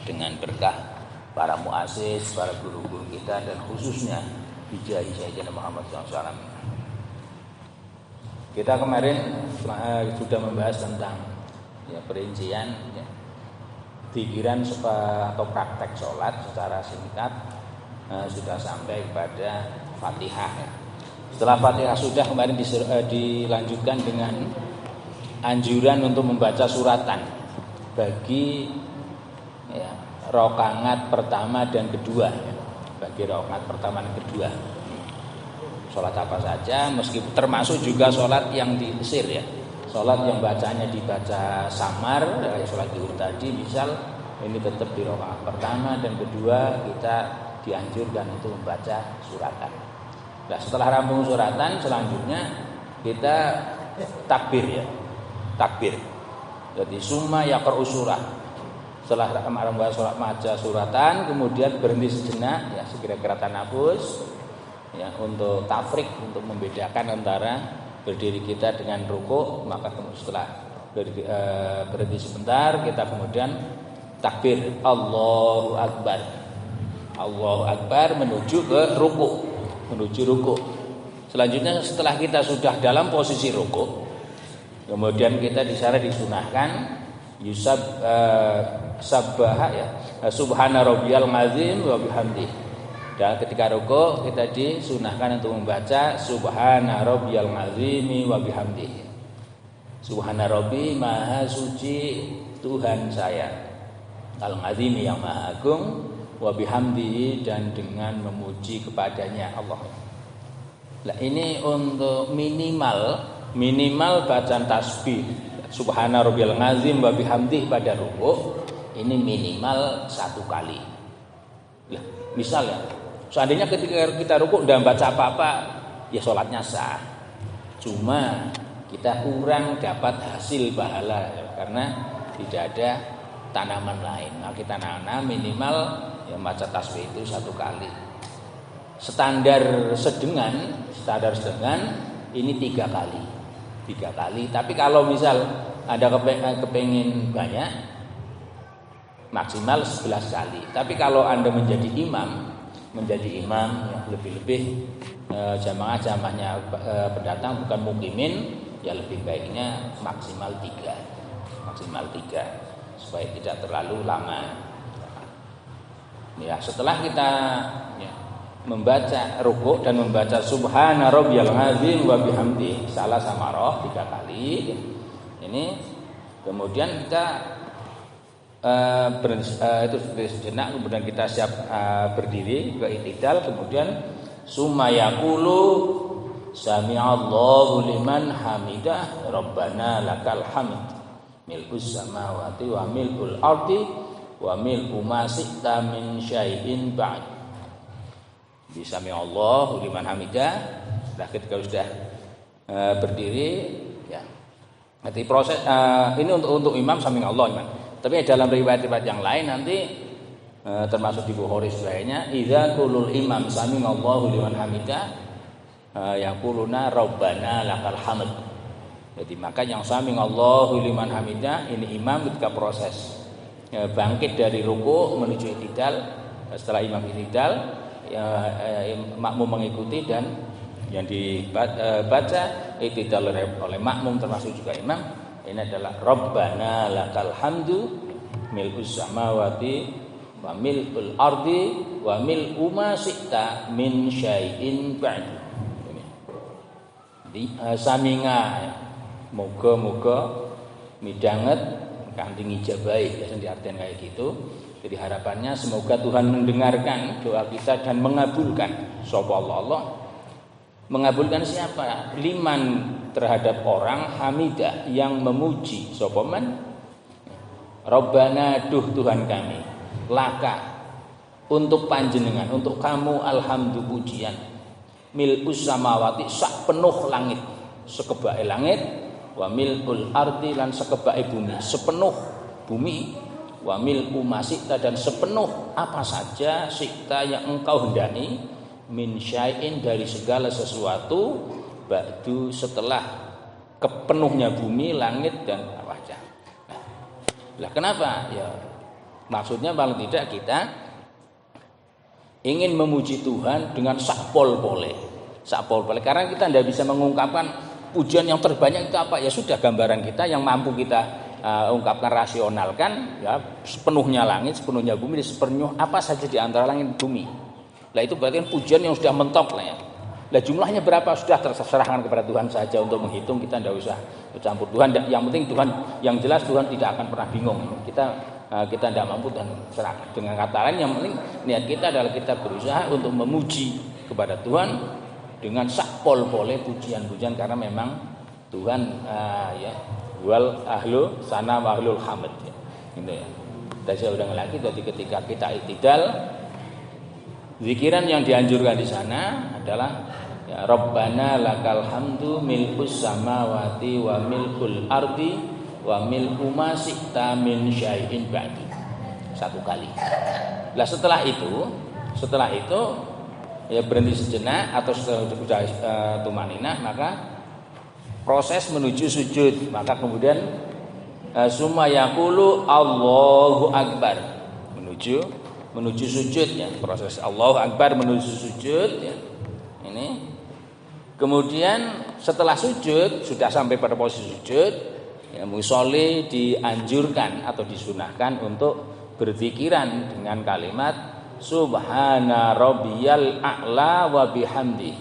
dengan berkah para muassis, para guru-guru kita, dan khususnya bijahi Sayyidina Muhammad SAW. Kita kemarin sudah membahas tentang perincian pikiran atau praktek sholat secara singkat, sudah sampai kepada Fatihah. Setelah Fatihah sudah, kemarin dilanjutkan dengan anjuran untuk membaca suratan bagi rakaat pertama dan kedua. Bagi rakaat pertama dan kedua, sholat apa saja, meskipun termasuk juga sholat yang diisir ya. Sholat yang bacanya dibaca samar, sholat zuhur tadi misal, ini tetap di rakaat pertama dan kedua kita dianjurkan untuk membaca suratan. Nah, setelah rampung suratan, selanjutnya kita takbir ya. Takbir. Jadi summa yaqra'u surah. Setelah membaca suratan, kemudian berhenti sejenak ya, sekira-kira tanafus ya, untuk tafrik, untuk membedakan antara berdiri kita dengan rukuk. Maka setelah berhenti sebentar, kita kemudian takbir Allahu Akbar. Allahu Akbar menuju ke rukuk. Menuju rukuk. Selanjutnya setelah kita sudah dalam posisi rukuk, kemudian kita di sana disunahkan sabbaha ya, subhana rabbiyal azim wa bihamdi. Dan ketika rukuk kita disunahkan untuk membaca subhana rabbiyal azim wa bihamdi. Subhana rabbi, maha suci Tuhan saya, al-azim yang maha agung, wa bihamdihi, dan dengan memuji kepadanya Allah. Nah, ini untuk minimal bacaan tasbih subhana rabbiyal azim wa bihamdihi pada rukuk ini minimal 1 kali. Nah, misalnya seandainya ketika kita rukuk tidak baca apa-apa, ya sholatnya sah. Cuma kita kurang dapat hasil pahala ya, karena tidak ada tanaman lain. Nah, kita nanam minimal yang baca tasbih itu 1 kali. Standar sedengan ini 3 kali. 3 kali. Tapi kalau misal ada kepengin banyak, maksimal 11 kali. Tapi kalau Anda menjadi imam yang lebih-lebih jamaahnya pendatang bukan mukimin, ya lebih baiknya maksimal 3 supaya tidak terlalu lama. Ya, setelah kita membaca rukuk dan membaca subhana rabbiyal azim wa bihamdi salah samarah 3 kali, ini kemudian kita itu sejenak, kemudian kita siap berdiri ke i'tidal, kemudian summa yaqulu sami'allahu liman hamidah rabbana lakal hamd mil'us samawati wa mil'ul ardi wa mil'u ma syi'ta min syai'in ba'd. Bismillah liman hamidah. Nah, ketika sudah berdiri ya. Nanti proses ini untuk imam sami'allah imam. Tapi dalam riwayat-riwayat yang lain nanti termasuk di Bukhari sebagainya, idza qulul imam sami'allahu liman hamidah yaquluna rabbana lakal hamd. Jadi maka yang sami'allahu liman hamidah ini imam ketika proses bangkit dari ruku menuju i'tidal. Setelah imam i'tidal, makmum mengikuti, dan yang dibaca i'tidal oleh makmum termasuk juga imam ini adalah Rabbana lakal hamdu mil'us samawati wa mil'ul ardi wa mil'u ma syi'ta min syai'in ba'du. Saminga moga-moga midanget kanthi ngijabahi, biasanya diartikan kayak gitu. Jadi harapannya semoga Tuhan mendengarkan doa kita dan mengabulkan. Sapa Allah mengabulkan siapa? Liman, terhadap orang hamidah yang memuji. Sapa man? Rabbana, duh Tuhan kami, laka, untuk panjenengan, untuk kamu alhamdu pujian, mil'us samawati, sak penuh langit, sekebake langit, wa mil'ul ardi, lan sekebake bumi, sepenuh bumi, wa mil'u masita, dan sepenuh apa saja sikta yang engkau hendaki, min syai'in, dari segala sesuatu, ba'du, setelah kepenuhnya bumi, langit dan wajah. Nah, kenapa? Ya Maksudnya paling tidak kita ingin memuji Tuhan dengan sakpol-pole. Sakpol-pole karena kita tidak bisa mengungkapkan pujian yang terbanyak itu apa. Ya sudah, gambaran kita yang mampu kita ungkapkan, rasionalkan, ya sepenuhnya langit, sepenuhnya bumi, sepenuhnya apa saja di antara langit dan bumi. Lah itu berarti pujian yang sudah mentok lah ya. Lah jumlahnya berapa sudah terserahkan kepada Tuhan saja untuk menghitung, kita tidak usah campur Tuhan. Yang penting Tuhan, yang jelas Tuhan tidak akan pernah bingung. Kita tidak mampu dan serahkan. Dengan kata lain, yang penting niat kita adalah kita berusaha untuk memuji kepada Tuhan dengan sakpol-pole pujian-pujian karena memang Tuhan ya wal ahlu sana wa ahlul hamd ya. Gitu ya. Dan saya ulang lagi, jadi ketika kita iktidal, zikiran yang dianjurkan di sana adalah ya Rabbana lakal hamdu milkus samawati wa milkul ardi wa milku ma syi'ta min syai'in ba'di. Satu kali. Nah setelah itu ya berhenti sejenak atau sudah tumaninah, maka proses menuju sujud. Maka kemudian summa yaqulu Allahu akbar, menuju sujud ya. Proses Allahu akbar menuju sujud ya. Ini. Kemudian setelah sujud, sudah sampai pada posisi sujud, ya musolli dianjurkan atau disunahkan untuk berzikiran dengan kalimat subhana rabbiyal a'la wa bihamdi.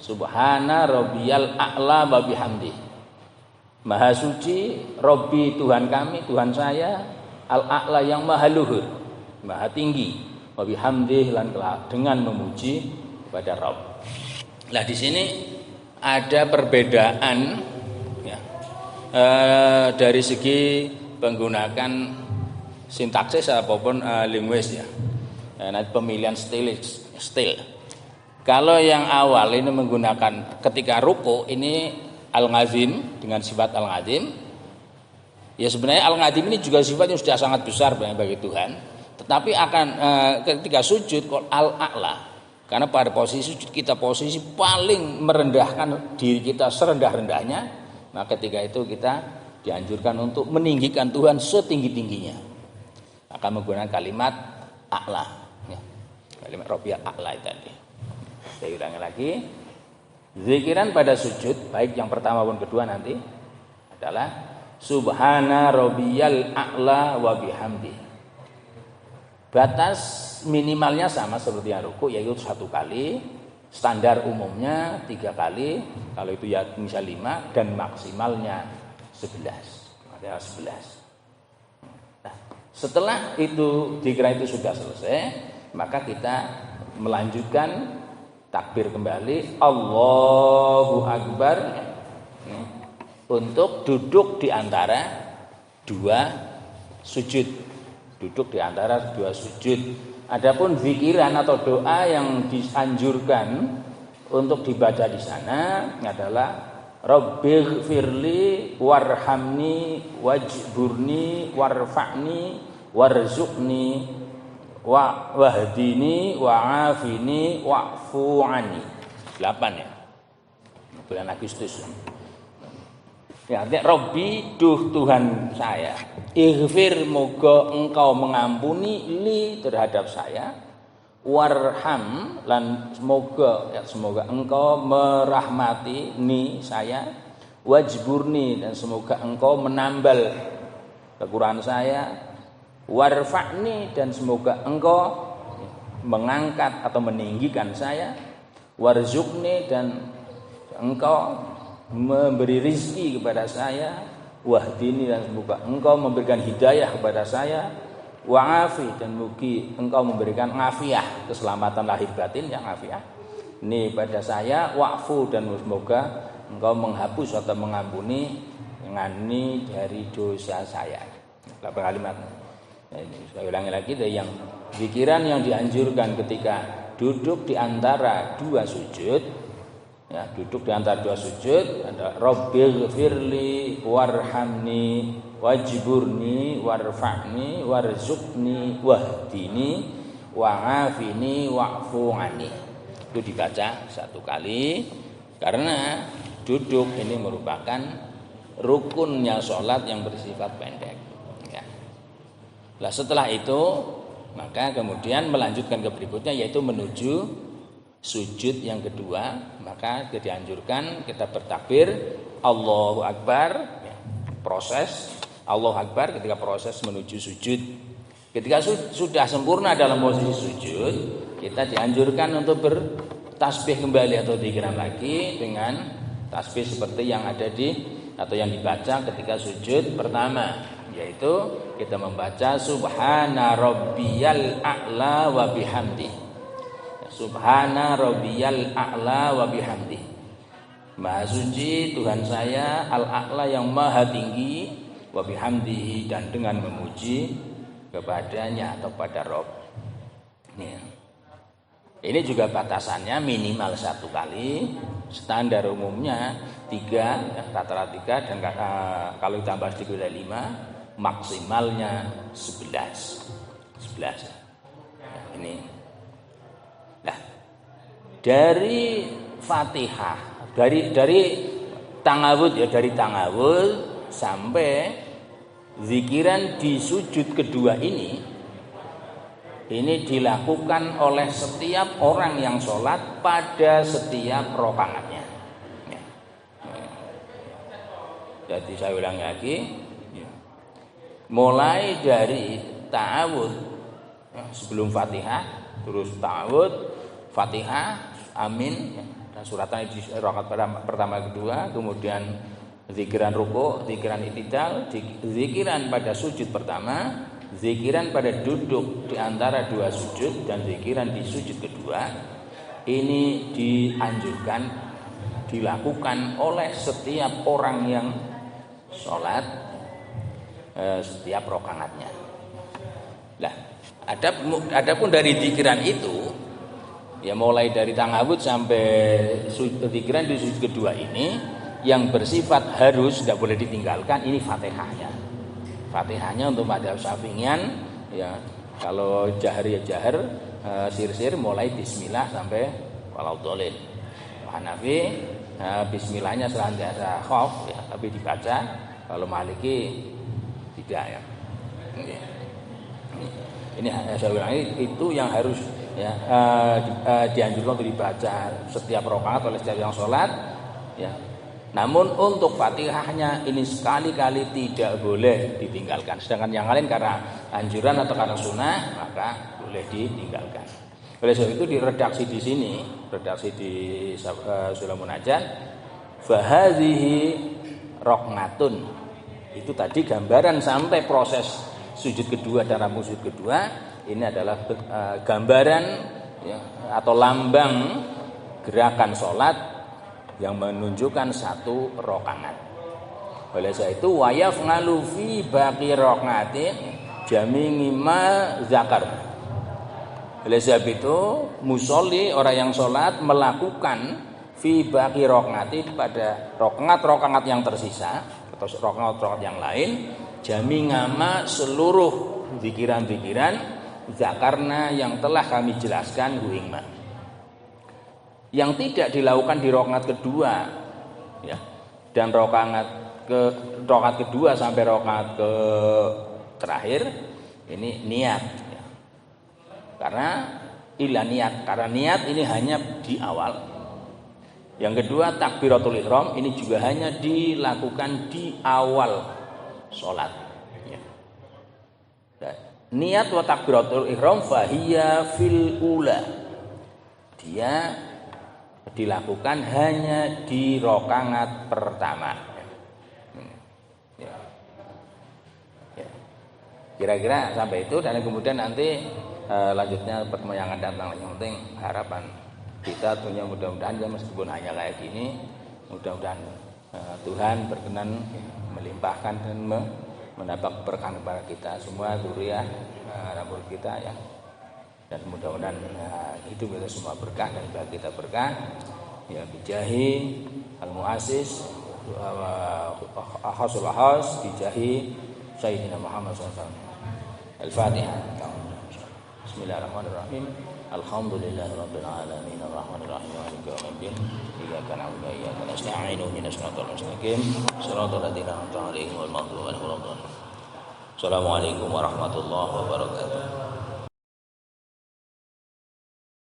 Subhana rabbiyal a'la wa bihamdi. Maha suci Robbi, Tuhan kami, Tuhan saya, al-a'la yang maha luhur, maha tinggi, wa bihamdi lan dengan memuji pada Rabb. Nah di sini ada perbedaan ya, dari segi menggunakan sintaksis ataupun linguis ya. Nah, pemilihan stil. Kalau yang awal ini menggunakan ketika ruku ini al-ngazim dengan sifat al-ngazim. Ya sebenarnya al-ngazim ini juga sifatnya sudah sangat besar bagi Tuhan. Tetapi akan ketika sujud al-a'la. Karena pada posisi sujud kita posisi paling merendahkan diri kita serendah-rendahnya. Maka ketika itu kita dianjurkan untuk meninggikan Tuhan setinggi-tingginya. Akan menggunakan kalimat a'la ya. Kalimat Rabbiyal a'la tadi. Saya ulangi lagi. Zikiran pada sujud, baik yang pertama maupun kedua nanti, adalah subhana rabbiyal a'la wa bihamdi. Batas minimalnya sama seperti yang ruku, yaitu 1 kali. Standar umumnya 3 kali. Kalau itu ya misal 5, dan maksimalnya 11. Ada 11. Nah, setelah itu zikir itu sudah selesai, maka kita melanjutkan takbir kembali Allahu Akbar untuk duduk di antara 2 sujud. Duduk di antara 2 sujud. Adapun zikiran atau doa yang dianjurkan untuk dibaca di sana adalah Rabbighfirli warhamni wajburni warfa'ni warzuqni wahdini wa'afini wa'fu'ani. 8 ya. Bulan Agustus. Ya, artinya Rabbi, duh Tuhan saya. Ighfir, moga engkau mengampuni li terhadap saya. Warham, lan semoga engkau merahmati ni saya. Wajburni, dan semoga engkau menambal kekurangan saya. Warfa'ni, dan semoga engkau mengangkat atau meninggikan saya. Warzuqni, dan engkau memberi rizki kepada saya. Wahdini, dan semoga engkau memberikan hidayah kepada saya. Wa'afi, dan mugi engkau memberikan afiah, keselamatan lahir batin yang afiah ini pada saya. Wa'fu, dan semoga engkau menghapus atau mengampuni ngani dari dosa saya. 8 kalimat. Saya ulangi lagi, dari yang pikiran yang dianjurkan ketika duduk di antara 2 sujud. Ya, duduk di antara 2 sujud ada Rabbighfirli warhamni wajburni warfa'ni warzuqni wahdini wa'afini wa'fu'ani. Itu dibaca 1 kali karena duduk ini merupakan rukunnya sholat yang bersifat pendek ya. Lah setelah itu maka kemudian melanjutkan ke berikutnya yaitu menuju sujud yang kedua. Maka dianjurkan kita bertakbir Allahu Akbar, proses Allahu Akbar ketika proses menuju sujud. Ketika sudah sempurna dalam posisi sujud, kita dianjurkan untuk bertasbih kembali atau zikran lagi dengan tasbih seperti yang ada atau yang dibaca ketika sujud pertama, yaitu kita membaca Subhana Rabbiyal A'la wa bihamdi. Subhana Rabbiyal A'la wa bihamdi. Maha suci Tuhan saya Al-A'la yang maha tinggi, wa bihamdihi, dan dengan memuji kepadanya atau pada Rabb. Ini juga batasannya minimal 1 kali, standar umumnya 3, rata-rata 3, dan kalau ditambah sedikit 5, maksimalnya 11. Ini. Nah, dari Fatihah, dari tangawud ya, dari tangawud sampai zikiran di sujud kedua ini dilakukan oleh setiap orang yang sholat pada setiap rakaatnya. Jadi saya ulang lagi, mulai dari ta'awud sebelum Fatihah, terus ta'awud, Fatihah, amin, dan suratnya di rakaat pertama kedua, kemudian zikiran ruku', zikiran i'tidal, zikiran pada sujud pertama, zikiran pada duduk di antara 2 sujud, dan zikiran di sujud kedua. Ini dianjurkan dilakukan oleh setiap orang yang sholat setiap rakaatnya. Lah, adapun dari zikiran itu, ya mulai dari tangawud sampai zikiran di sujud kedua ini, yang bersifat harus, tidak boleh ditinggalkan, ini Fatihahnya. Fatihahnya untuk madzhab Syafi'ian, ya kalau jahar ya jahar, sir-sir mulai bismillah sampai walaudhalin. Hanafi bismillahnya selanjutnya khauf, ya, tapi dibaca. Kalau Maliki tidak, ya. Ini saya ulangi, itu yang harus ya dianjurkan untuk dibaca setiap rakaat oleh setiap yang sholat, ya. Namun untuk Fatihahnya ini sekali-kali tidak boleh ditinggalkan. Sedangkan yang lain karena anjuran atau karena sunnah maka boleh ditinggalkan. Oleh sebab itu di redaksi di sini, redaksi di Surah Munajat, fahadhihi raqnatun. Itu tadi gambaran sampai proses sujud kedua dan rambut sujud kedua. Ini adalah gambaran ya, atau lambang gerakan sholat yang menunjukkan 1 rakaat. Oleh sebab itu wayaf ngalufi baqi raqatin jami ma zakar. Oleh sebab itu musolli, orang yang sholat, melakukan fi baqi raqatin pada rakaat yang tersisa atau rakaat yang lain, jami ngama seluruh zikiran-zikiran zakarna yang telah kami jelaskan huingma, yang tidak dilakukan di rakaat kedua, ya, dan rakaat kedua sampai rakaat ke terakhir ini niat, ya. Karena niat ini hanya di awal. Yang kedua takbiratul ihram ini juga hanya dilakukan di awal sholat, ya. Niat wa takbiratul ihram fahiya fil ula, dia dilakukan hanya di rakaat pertama. Ya. Kira-kira sampai itu, dan kemudian nanti lanjutnya pertemuan yang akan datang. Yang penting harapan kita tentunya mudah-mudahan ya, meskipun hanya kayak gini, mudah-mudahan Tuhan berkenan melimpahkan dan mendapat berkah kepada kita semua, dzurriyyah rambut kita, ya. Dan mudah-mudahan hidup kita semua berkah dan bagi kita berkah, ya, bijahi al-muassis ahasul ahas bijahi Sayyidina Muhammad SAW. Al-Fatihah. Bismillahirrahmanirrahim. Alhamdulillahirabbil alamin arrahmanir rahim maliki yaumiddin iyyaka na'budu wa iyyaka nasta'in ihdinas siratal mustaqim siratal ladzina an'amta 'alaihim ghairil maghdubi 'alaihim waladdallin. Assalamualaikum warahmatullahi wabarakatuh.